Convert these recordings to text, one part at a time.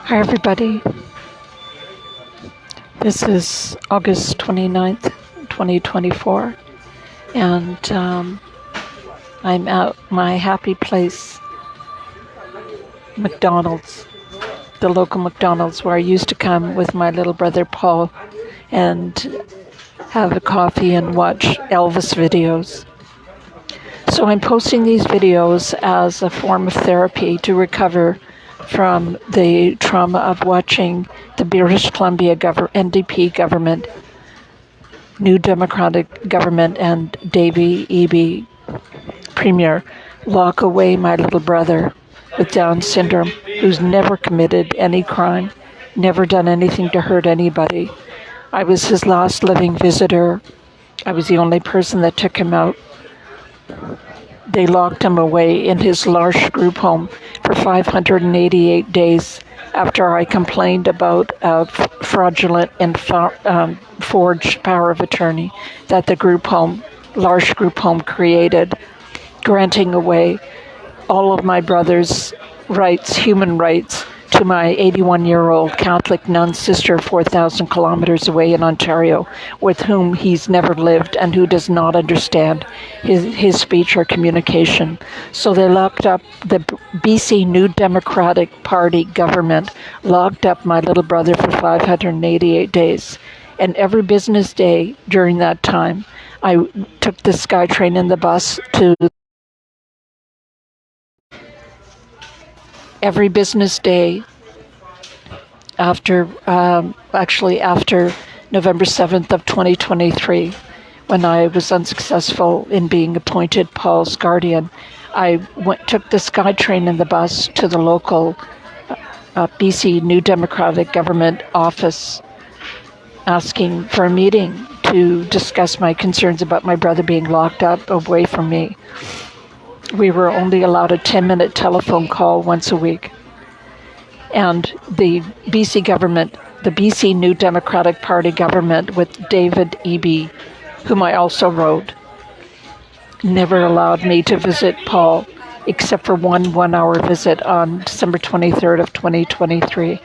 Hi, everybody. This is August 29th, 2024, and I'm at my happy place, McDonald's, the local McDonald's, where I used to come with my little brother Paul and have a coffee and watch Elvis videos. So I'm posting these videos as a form of therapy to recover from the trauma of watching the British Columbia NDP government, New Democratic government, and Davy Eby Premier lock away my little brother with Down syndrome, who's never committed any crime, never done anything to hurt anybody. I was his last living visitor. I was the only person that took him out. They locked him away in his large group home for 588 days after I complained about fraudulent and forged power of attorney that the large group home created, granting away all of my brother's rights, human rights, to my 81-year-old Catholic nun sister 4,000 kilometers away in Ontario, with whom he's never lived and who does not understand his speech or communication. So they locked up the BC New Democratic Party government, locked up my little brother for 588 days. And every business day during that time, I took the SkyTrain and the bus to every business day after November 7th of 2023, when I was unsuccessful in being appointed Paul's guardian, I took the SkyTrain and the bus to the local BC New Democratic Government office, asking for a meeting to discuss my concerns about my brother being locked up away from me. We were only allowed a 10-minute telephone call once a week. And the BC government, the BC New Democratic Party government with David Eby, whom I also wrote, never allowed me to visit Paul except for one-hour visit on December 23rd of 2023.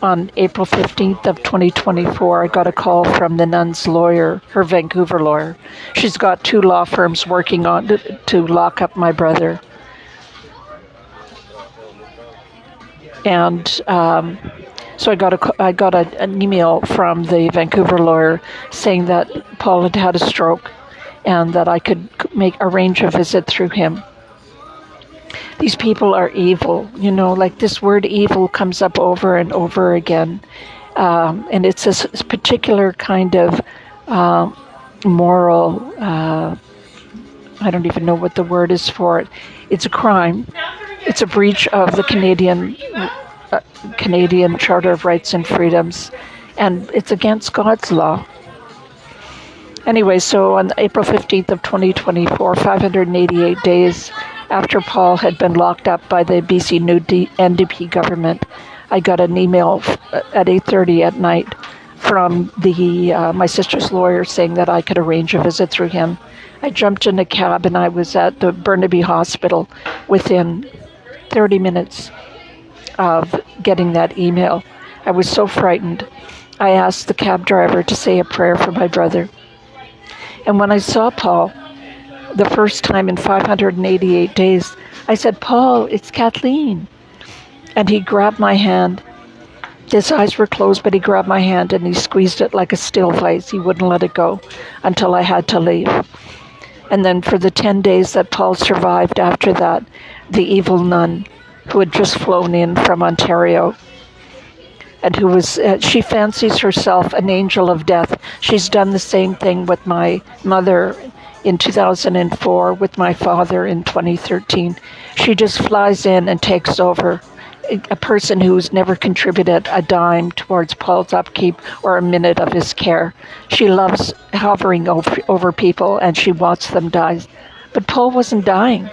On April 15th of 2024, I got a call from the nun's lawyer, her Vancouver lawyer. She's got 2 law firms working on to lock up my brother. And so I got an email from the Vancouver lawyer saying that Paul had had a stroke and that I could arrange a visit through him. These people are evil, like this word evil comes up over and over again. And it's a particular kind of moral, I don't even know what the word is for it. It's a crime. It's a breach of the Canadian Charter of Rights and Freedoms, and it's against God's law. Anyway, so on April 15th of 2024, 588 days after Paul had been locked up by the BC New NDP government, I got an email at 8:30 at night from my sister's lawyer saying that I could arrange a visit through him. I jumped in a cab and I was at the Burnaby Hospital within 30 minutes of getting that email. I was so frightened. I asked the cab driver to say a prayer for my brother. And when I saw Paul, the first time in 588 days, I said, "Paul, it's Kathleen." And he grabbed my hand. His eyes were closed, but he grabbed my hand and he squeezed it like a still vice. He wouldn't let it go until I had to leave. And then for the 10 days that Paul survived after that, the evil nun who had just flown in from Ontario and who was, she fancies herself an angel of death. She's done the same thing with my mother in 2004, with my father in 2013. She just flies in and takes over. A person who's never contributed a dime towards Paul's upkeep or a minute of his care. She loves hovering over people and she wants them die. But Paul wasn't dying.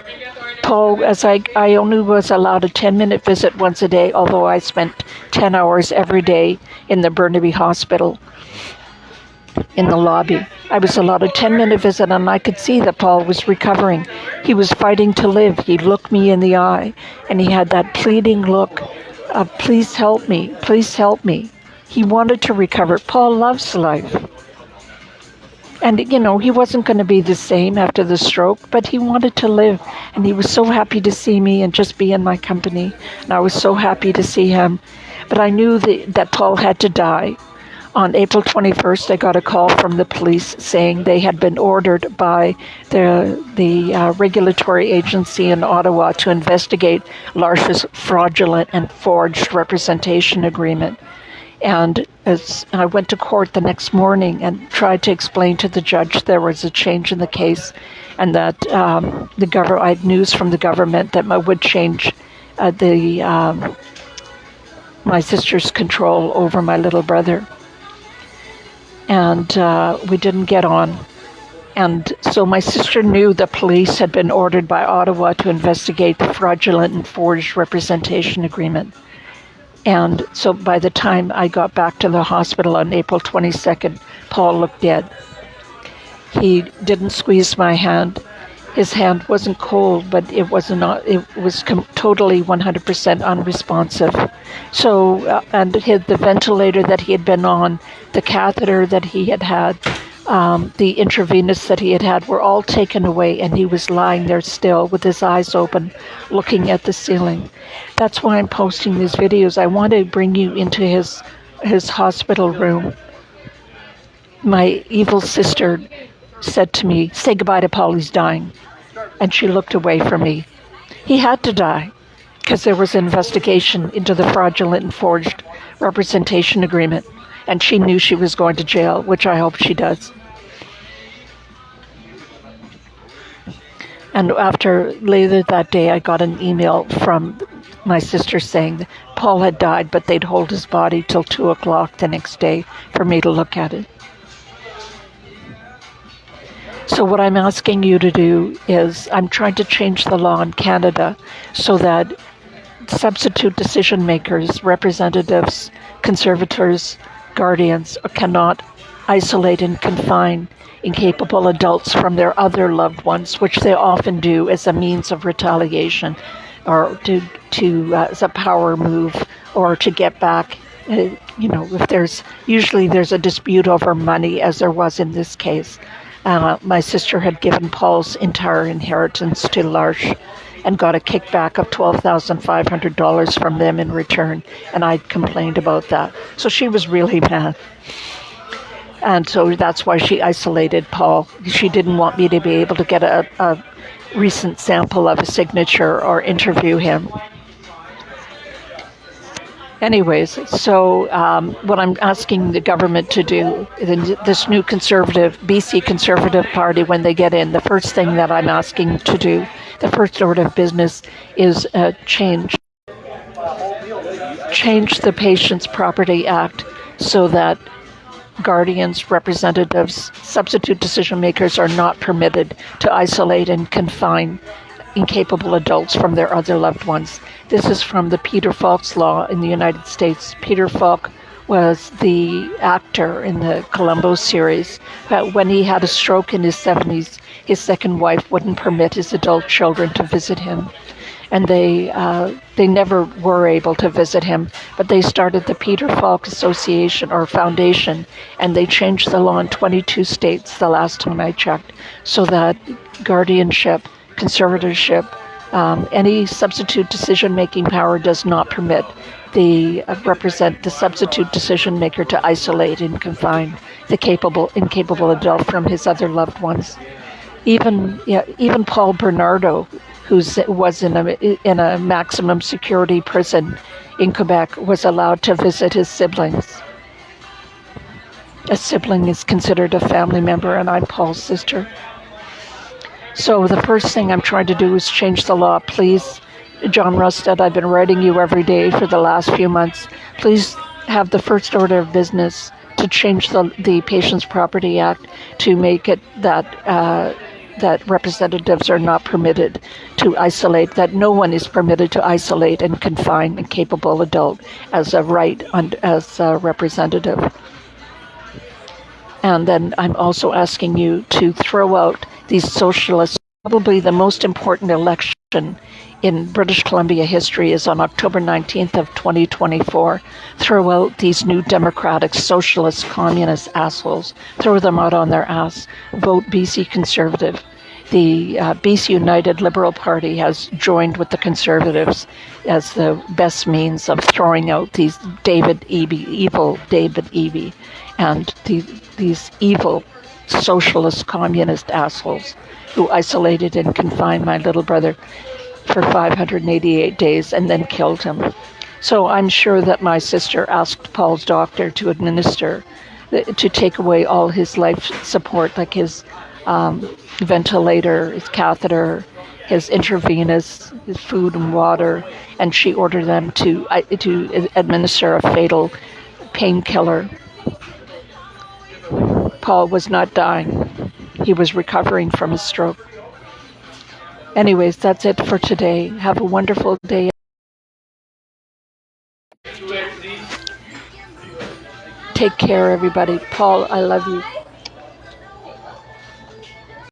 Paul, as I only was allowed a 10-minute visit once a day, although I spent 10 hours every day in the Burnaby Hospital in the lobby. I was allowed a 10-minute visit and I could see that Paul was recovering. He was fighting to live. He looked me in the eye and he had that pleading look please help me, please help me. He wanted to recover. Paul loves life. And, he wasn't going to be the same after the stroke, but he wanted to live. And he was so happy to see me and just be in my company. And I was so happy to see him. But I knew that Paul had to die. On April 21st, I got a call from the police saying they had been ordered by the regulatory agency in Ottawa to investigate L'Arche's fraudulent and forged representation agreement. And as I went to court the next morning and tried to explain to the judge there was a change in the case, and that I had news from the government that would change my sister's control over my little brother. And we didn't get on. And so my sister knew the police had been ordered by Ottawa to investigate the fraudulent and forged representation agreement. And so by the time I got back to the hospital on April 22nd, Paul looked dead. He didn't squeeze my hand. His hand wasn't cold, but it was totally 100% unresponsive. So, and the ventilator that he had been on, the catheter that he had had, the intravenous that he had had were all taken away, and he was lying there still with his eyes open, looking at the ceiling. That's why I'm posting these videos. I want to bring you into his hospital room. My evil sister said to me, "Say goodbye to Paul, he's dying." And she looked away from me. He had to die because there was an investigation into the fraudulent and forged representation agreement. And she knew she was going to jail, which I hope she does. And later that day, I got an email from my sister saying that Paul had died, but they'd hold his body till 2 o'clock the next day for me to look at it. So what I'm asking you to do is I'm trying to change the law in Canada so that substitute decision makers, representatives, conservators, guardians cannot isolate and confine incapable adults from their other loved ones, which they often do as a means of retaliation or as a power move or to get back. If there's a dispute over money, as there was in this case. My sister had given Paul's entire inheritance to L'Arche and got a kickback of $12,500 from them in return, and I complained about that. So she was really mad. And so that's why she isolated Paul. She didn't want me to be able to get a recent sample of a signature or interview him. Anyways, so what I'm asking the government to do, this new BC Conservative Party, when they get in, the first thing that I'm asking to do, the first order of business is change the Patients Property Act so that guardians, representatives, substitute decision makers are not permitted to isolate and confine incapable adults from their other loved ones. This is from the Peter Falk's law in the United States. Peter Falk was the actor in the Columbo series. When he had a stroke in his 70s, his second wife wouldn't permit his adult children to visit him. And they never were able to visit him, but they started the Peter Falk Association or Foundation, and they changed the law in 22 states the last time I checked, so that guardianship, conservatorship, any substitute decision-making power does not permit the substitute decision maker to isolate and confine the incapable adult from his other loved ones. Even Paul Bernardo, who was in a maximum security prison in Quebec, was allowed to visit his siblings. A sibling is considered a family member, and I'm Paul's sister. So the first thing I'm trying to do is change the law. Please, John Rustad, I've been writing you every day for the last few months. Please have the first order of business to change the Patients Property Act to make it that representatives are not permitted to isolate, that no one is permitted to isolate and confine a capable adult as a right as a representative. And then I'm also asking you to throw out these socialists. Probably the most important election in British Columbia history is on October 19th of 2024. Throw out these new democratic, socialist, communist assholes. Throw them out on their ass. Vote BC Conservative. The BC United Liberal Party has joined with the Conservatives as the best means of throwing out these evil David Eby, and these evil socialist, communist assholes who isolated and confined my little brother for 588 days and then killed him. So I'm sure that my sister asked Paul's doctor to administer, to take away all his life support, like his ventilator, his catheter, his intravenous, his food and water, and she ordered them to administer a fatal painkiller. Paul was not dying. He was recovering from a stroke. Anyways, that's it for today. Have a wonderful day. Take care, everybody. Paul, I love you.